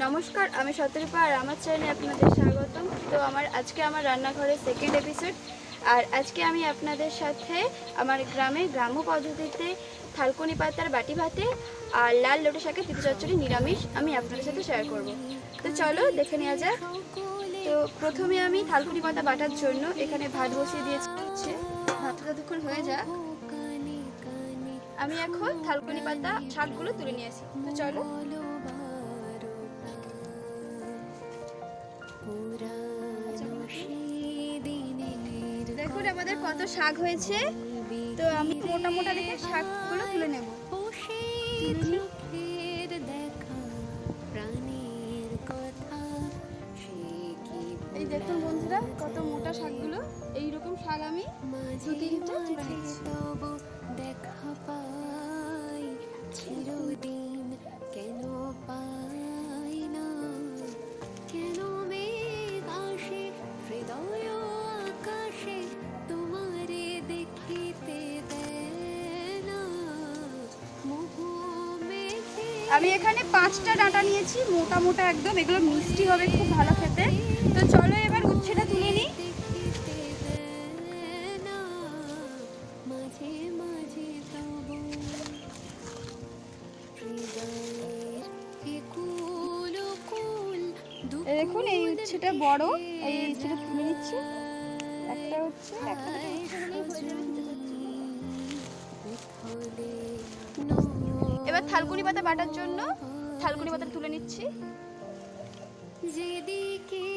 নমস্কার, আমি শতরূপা আর আমার চ্যানেলে আপনাদের স্বাগতম। তো আজকে আমার রান্নাঘরের সেকেন্ড এপিসোড। আর আজকে আমি আপনাদের সাথে আমার গ্রাম্য পদ্ধতিতে থালকুনি পাতার বাটি ভাতে আর লাল লটে শাকের তিতে চচ্চড়ি নিরামিষ আমি আপনাদের সাথে শেয়ার করব। তো চলো দেখে নেওয়া যাক। তো প্রথমে আমি থালকুনি পাতা বাটার জন্য এখানে ভাত বসিয়ে দিয়েছি। ভাতটা যতক্ষণ হয়ে যাক আমি এখন থালকুনি পাতা শাকগুলো তুলে নিয়ে আসি। তো চলো। দেখুন আমাদের কত শাক হয়েছে। তো আমি মোটা মোটা দেখে শাকগুলো তুলে নেব। এই দেখুন বন্ধুরা কত মোটা শাকগুলো। এইরকম শাক আমি দু তিনটা তুলে নিচ্ছি। আমি এখানে 5টা ডাঁটা নিয়েছি, মোটা মোটা একদম। এগুলো মিষ্টি হবে, খুব ভালো খেতে। তো চলো এবার উচ্ছেটা তুলে নিই। দেখুন এই উচ্ছেটা বড়, এই উচ্ছেটা তুলে নিচ্ছি। একটা হচ্ছে এবার থালকুনি পাতা বাটার জন্য থালকুনি পাতা তুলে নিচ্ছি। যেদিকে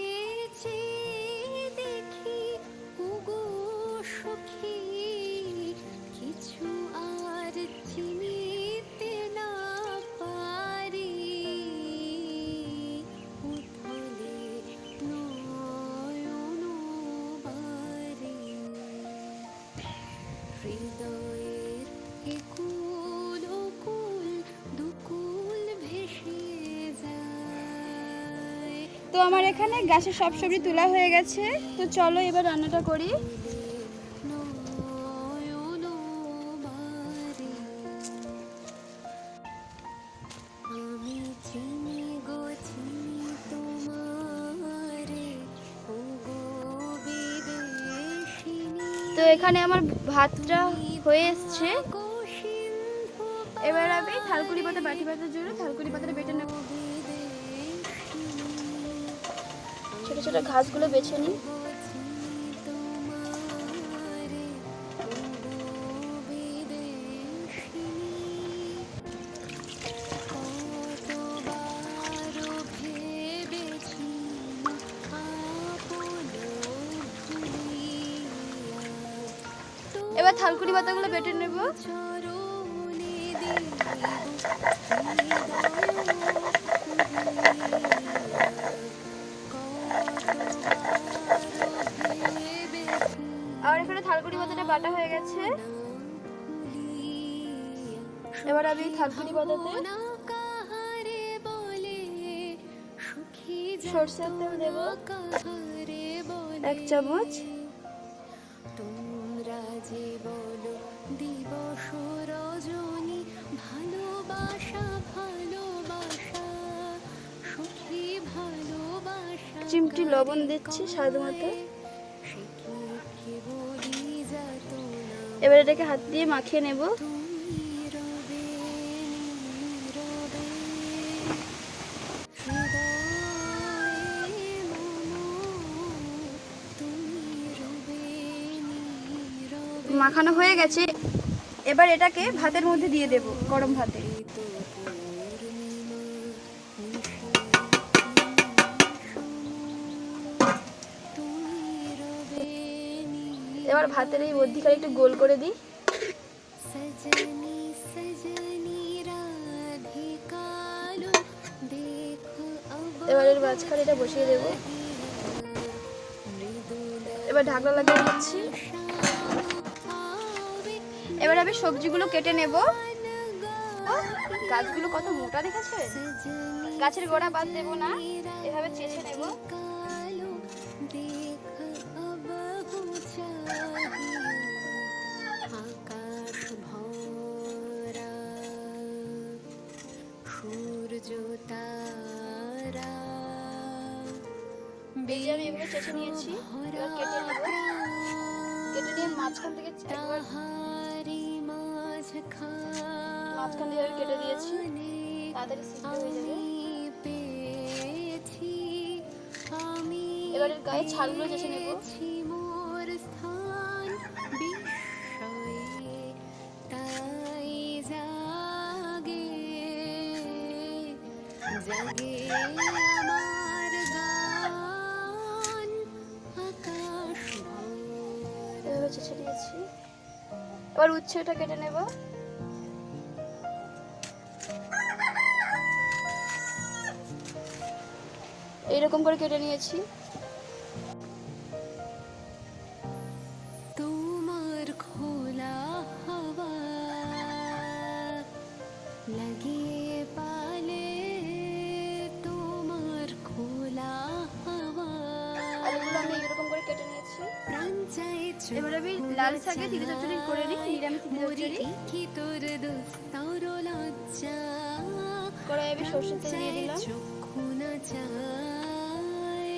দেখি ওগো সখী কিছু আর চিনিতে না পারি, উথলে নয়ন বারি হৃদয়ের একুল ওকুল দুকুল ভেসে যায়। তো আমার এখানে গাছের সব সবজি তোলা হয়ে গেছে। তো চলো এবার রান্নাটা করি। তো এখানে আমার ভাতটা হয়ে এসছে। এবার আমি থালকুনি পাতা বাটি ভাতের জন্য থালকুনি পাতাটা বেটে নেব। ছোট ছোট ঘাসগুলো বেছে নিই। এবার থালকুনি পাতাগুলো বেটে নেব। আর এখানে থালকুনি পাতাটা বাটা হয়ে গেছে। এবার আমি থালকুনি পাতাতে সরষের তেল দেব 1 চামচ। চিমটি লবণ দিচ্ছি স্বাদ মতো। এবার এটাকে হাত দিয়ে মাখিয়ে নেব। মাখানো হয়ে গেছে। এবার এটাকে ভাতের মধ্যে দিয়ে দেব, গরম ভাতে। এবার ভাতের এই মধ্যিখানে একটু গোল করে দিই। এবার এর মাঝখানে এটা বসিয়ে দেব। এবার ঢাকনা লাগিয়ে দিচ্ছি। এবার আমি সবজিগুলো কেটে নেব। গাছগুলো কত মোটা দেখেছে। গাছের গোড়া বাদ দেব না, এভাবে চেঁচে নেব। সূর্য তারা এই যে আমি এগুলো চেঁচে নিয়েছি, এবার কেটে নেব। কেটে নিয়ে মাঝখান থেকে একবার মাঝখান দিয়ে আমি কেটে দিয়েছি, তাড়াতাড়ি সিদ্ধ হয়ে যাবে। এবার এর গায়ে ছালগুলো চেঁচে নেব। এভাবে চেঁচে দিয়েছি। এবার উচ্ছেটা কেটে নেব। এইরকম করে কেটে নিয়েছি। তোমার খোলা হাওয়া লাগিয়ে পালে, তোমার খোলা হাওয়া। আলুগুলো আমি এরকম করে কেটে নিয়েছি। প্রাণ চাই এবার আমি লাল শাকে তিল চচ্চড়ি করে নিই, নিরামিষ তিল চচ্চড়ি। কি তোর দোস্তর লজ্জা কড়াই আমি সরষের তেল দিয়ে দিলাম। চক্ষু না চায়।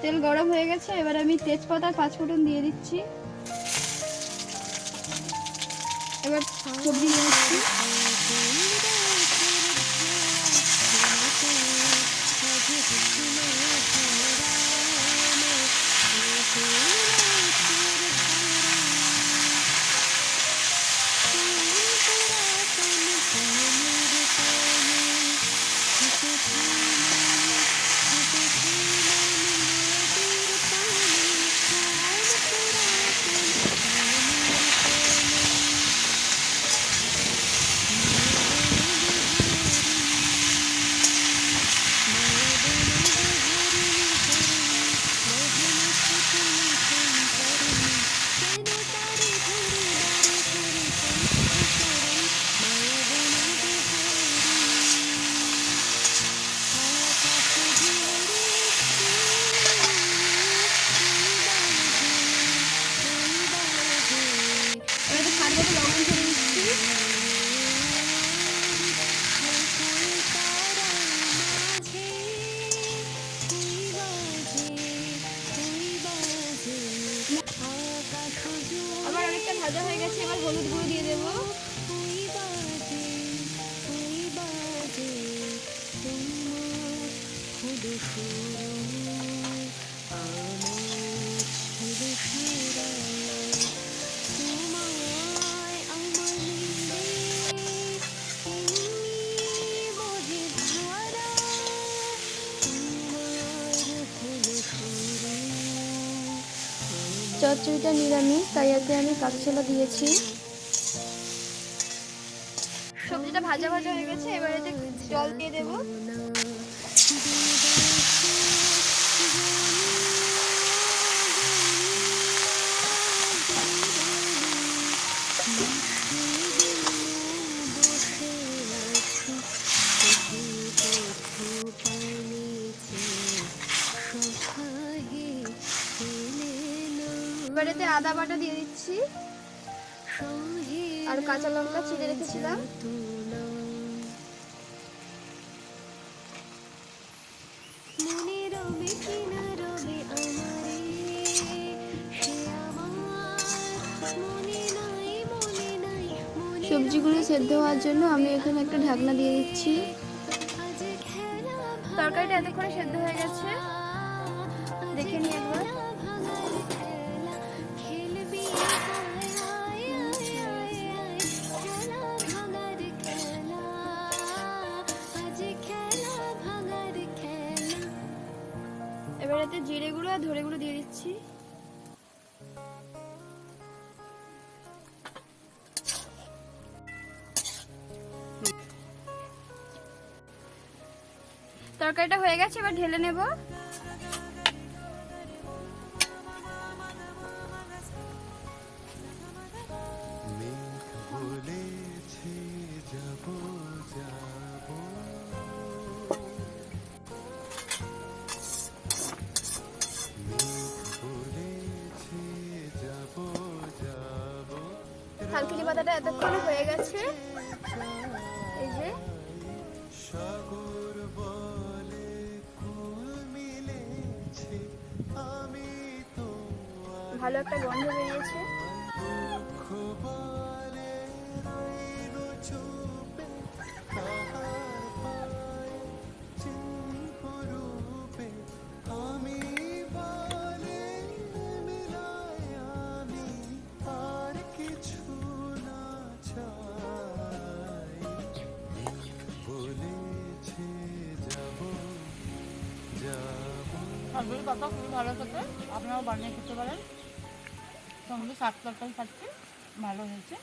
তেল গরম হয়ে গেছে, এবার আমি তেজপাতা 5 ফোড়ন দিয়ে দিচ্ছি। এবার সবজি দিয়ে দিচ্ছি। আমার অনেকটা ভাজা হয়ে গেছে, এবার হলুদ গুঁড়ো দিয়ে দেবো। চচ্চড়িটা নিরামিষ, তাই এতে আমি কাঁচা ছোলা দিয়েছি। সবজিটা ভাজা ভাজা হয়ে গেছে, এবার এতে জল দিয়ে দেবো। এবার এতে আদা বাটা দিয়ে দিচ্ছি আর কাঁচা লঙ্কা চিড়ে রেখেছিলাম। সবজিগুলো সেদ্ধ হওয়ার জন্য আমি এখানে একটা ঢাকনা দিয়ে দিচ্ছি। তরকারিটা এতক্ষণে সেদ্ধ হয়ে গেছে, দেখে নিই একবার। এবার এতে জিরে গুঁড়ো আর ধনে গুঁড়ো দিয়ে দিচ্ছি। তরকারিটা হয়ে গেছে, এবার ঢেলে নেব। থালকুনি পাতাটা এতক্ষণ হয়ে গেছে, এই যে ভালো একটা গন্ধ বেরিয়েছে। সবগুলো পাতা খুবই ভালো খেতে, আপনারাও বানিয়ে খেতে পারেন। সঙ্গে শাক তরকারি খাচ্ছি, ভালো হয়েছে।